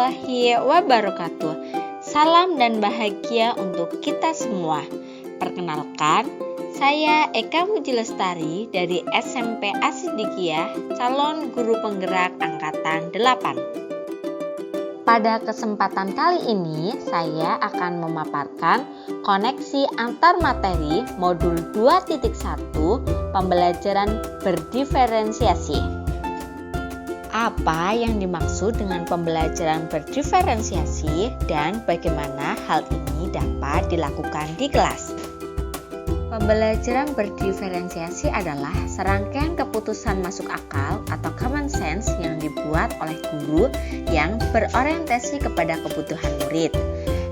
warahmatullahi wabarakatuh. Salam dan bahagia untuk kita semua. Perkenalkan, saya Eka Muji Lestari dari SMP As-Siddiqiyah, calon guru penggerak angkatan 8. Pada kesempatan kali ini, saya akan memaparkan koneksi antar materi modul 2.1 pembelajaran berdiferensiasi. Apa yang dimaksud dengan pembelajaran berdiferensiasi dan bagaimana hal ini dapat dilakukan di kelas? Pembelajaran berdiferensiasi adalah serangkaian keputusan masuk akal atau common sense yang dibuat oleh guru yang berorientasi kepada kebutuhan murid.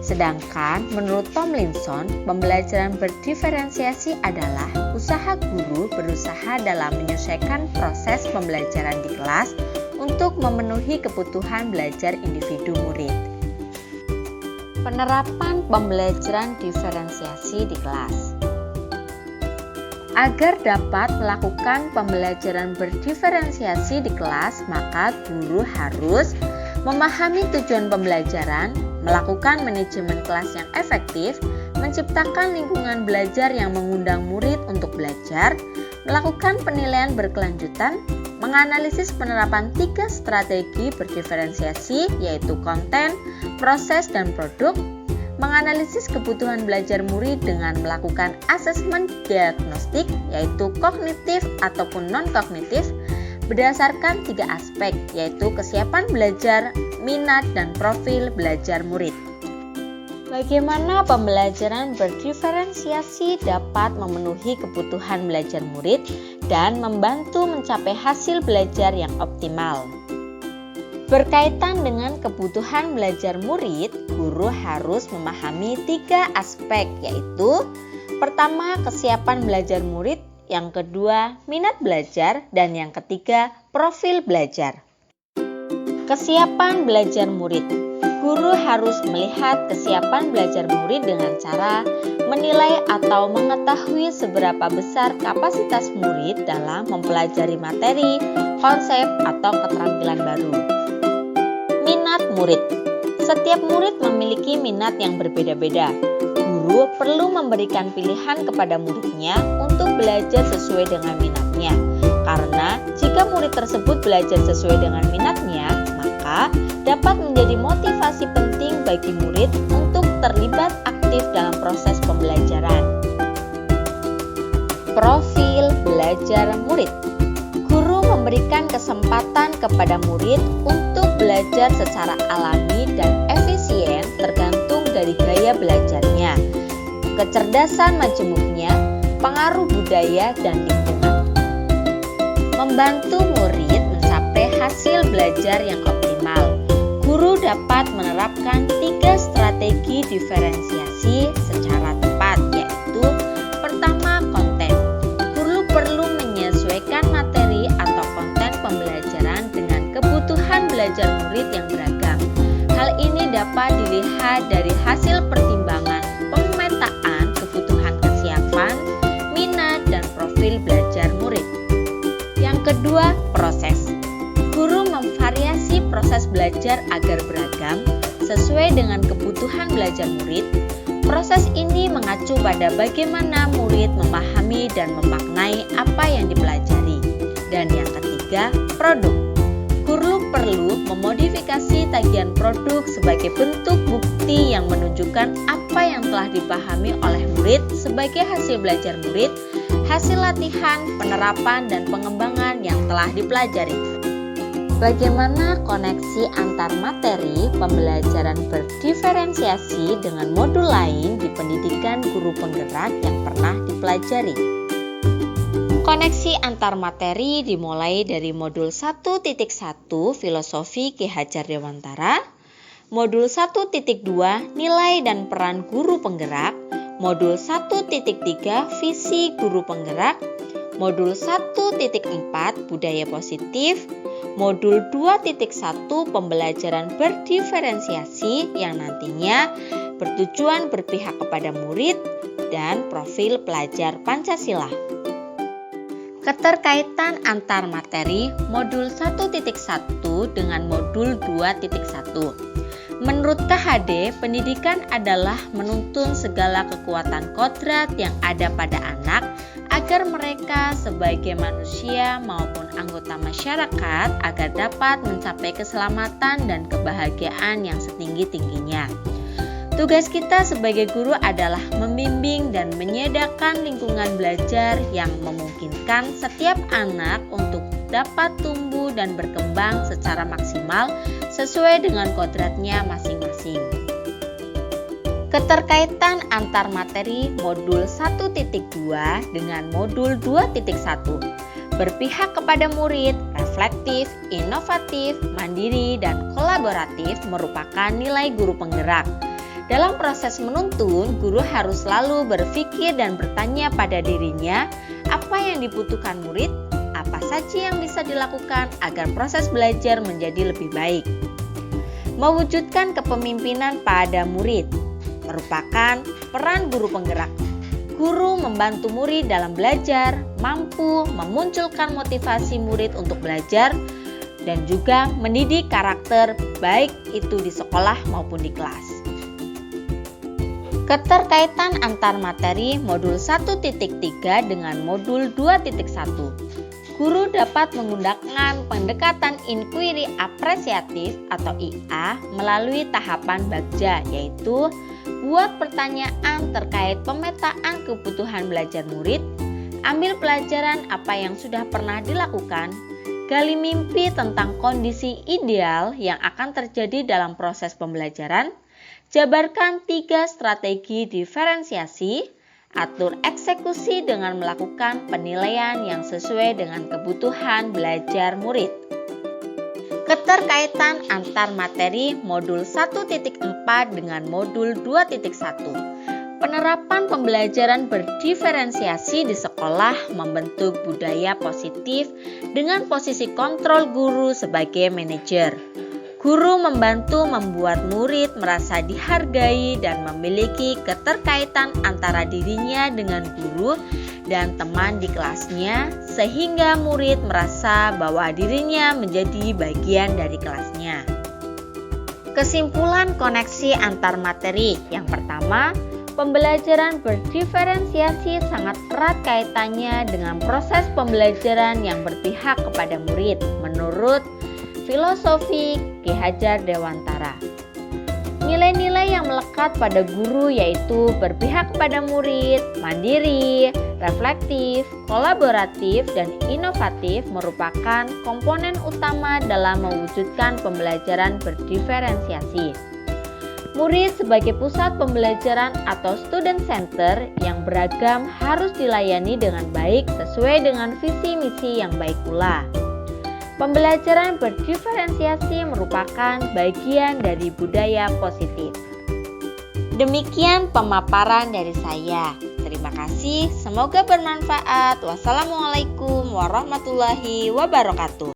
Sedangkan menurut Tomlinson, pembelajaran berdiferensiasi adalah usaha guru berusaha dalam menyesuaikan proses pembelajaran di kelas untuk memenuhi kebutuhan belajar individu murid. Penerapan pembelajaran diferensiasi di kelas. Agar dapat melakukan pembelajaran berdiferensiasi di kelas, maka guru harus memahami tujuan pembelajaran, melakukan manajemen kelas yang efektif, menciptakan lingkungan belajar yang mengundang murid untuk belajar, melakukan penilaian berkelanjutan, menganalisis penerapan 3 strategi berdiferensiasi yaitu konten, proses, dan produk, menganalisis kebutuhan belajar murid dengan melakukan asesmen diagnostik yaitu kognitif ataupun non-kognitif berdasarkan 3 aspek yaitu kesiapan belajar, minat, dan profil belajar murid. Bagaimana pembelajaran berdiferensiasi dapat memenuhi kebutuhan belajar murid dan membantu mencapai hasil belajar yang optimal? Berkaitan dengan kebutuhan belajar murid, guru harus memahami 3 aspek yaitu pertama, kesiapan belajar murid, yang kedua, minat belajar, dan yang ketiga, profil belajar. Kesiapan belajar murid. Guru harus melihat kesiapan belajar murid dengan cara menilai atau mengetahui seberapa besar kapasitas murid dalam mempelajari materi, konsep, atau keterampilan baru. Minat murid. Setiap murid memiliki minat yang berbeda-beda. Guru perlu memberikan pilihan kepada muridnya untuk belajar sesuai dengan minatnya. Karena jika murid tersebut belajar sesuai dengan minatnya, maka dapat menjadi motivasi penting bagi murid untuk terlibat aktif dalam proses pembelajaran. Profil belajar murid. Guru memberikan kesempatan kepada murid untuk belajar secara alami dan efisien tergantung dari gaya belajarnya, kecerdasan majemuknya, pengaruh budaya, dan lingkungan. Membantu murid mencapai hasil belajar yang optimal. Guru dapat menerapkan 3 strategi diferensiasi secara tepat, yaitu pertama, konten. Guru perlu menyesuaikan materi atau konten pembelajaran dengan kebutuhan belajar murid yang beragam. Hal ini dapat dilihat dari hasil pertimbangan pemetaan kebutuhan kesiapan, minat, dan profil belajar murid. Yang kedua, proses. Guru memvariasi proses belajar agar beragam sesuai dengan kebutuhan belajar murid. Proses ini mengacu pada bagaimana murid memahami dan memaknai apa yang dipelajari. Dan yang ketiga, produk. Guru perlu memodifikasi tagihan produk sebagai bentuk bukti yang menunjukkan apa yang telah dipahami oleh murid sebagai hasil belajar murid, hasil latihan, penerapan, dan pengembangan yang telah dipelajari. Bagaimana koneksi antar materi pembelajaran berdiferensiasi dengan modul lain di pendidikan guru penggerak yang pernah dipelajari? Koneksi antar materi dimulai dari modul 1.1 Filosofi Ki Hajar Dewantara, modul 1.2 Nilai dan Peran Guru Penggerak, modul 1.3 Visi Guru Penggerak, modul 1.4 Budaya Positif, modul 2.1 Pembelajaran Berdiferensiasi yang nantinya bertujuan berpihak kepada murid dan profil pelajar Pancasila. Keterkaitan antar materi modul 1.1 dengan modul 2.1. Menurut KHD, pendidikan adalah menuntun segala kekuatan kodrat yang ada pada anak agar mereka sebagai manusia maupun anggota masyarakat agar dapat mencapai keselamatan dan kebahagiaan yang setinggi-tingginya. Tugas kita sebagai guru adalah membimbing dan menyediakan lingkungan belajar yang memungkinkan setiap anak untuk dapat tumbuh dan berkembang secara maksimal sesuai dengan kodratnya masing-masing. Keterkaitan antar materi modul 1.2 dengan modul 2.1. Berpihak kepada murid, reflektif, inovatif, mandiri, dan kolaboratif merupakan nilai guru penggerak. Dalam proses menuntun, guru harus selalu berpikir dan bertanya pada dirinya apa yang dibutuhkan murid, apa saja yang bisa dilakukan agar proses belajar menjadi lebih baik. Mewujudkan kepemimpinan pada murid merupakan peran guru penggerak. Guru membantu murid dalam belajar, mampu memunculkan motivasi murid untuk belajar, dan juga mendidik karakter baik itu di sekolah maupun di kelas. Keterkaitan antar materi modul 1.3 dengan modul 2.1. Guru dapat menggunakan pendekatan inquiry apresiatif atau IA melalui tahapan bagja, yaitu buat pertanyaan terkait pemetaan kebutuhan belajar murid, ambil pelajaran apa yang sudah pernah dilakukan, gali mimpi tentang kondisi ideal yang akan terjadi dalam proses pembelajaran, jabarkan 3 strategi diferensiasi, atur eksekusi dengan melakukan penilaian yang sesuai dengan kebutuhan belajar murid. Keterkaitan antar materi modul 1.4 dengan modul 2.1. Penerapan pembelajaran berdiferensiasi di sekolah membentuk budaya positif dengan posisi kontrol guru sebagai manajer. Guru membantu membuat murid merasa dihargai dan memiliki keterkaitan antara dirinya dengan guru dan teman di kelasnya, sehingga murid merasa bahwa dirinya menjadi bagian dari kelasnya. Kesimpulan koneksi antar materi. Yang pertama, pembelajaran berdiferensiasi sangat erat kaitannya dengan proses pembelajaran yang berpihak kepada murid, menurut filosofi Ki Hajar Dewantara. Nilai-nilai yang melekat pada guru yaitu berpihak kepada murid, mandiri, reflektif, kolaboratif, dan inovatif merupakan komponen utama dalam mewujudkan pembelajaran berdiferensiasi. Murid sebagai pusat pembelajaran atau student center yang beragam harus dilayani dengan baik sesuai dengan visi misi yang baik pula. Pembelajaran berdiferensiasi merupakan bagian dari budaya positif. Demikian pemaparan dari saya. Terima kasih, semoga bermanfaat. Wassalamualaikum warahmatullahi wabarakatuh.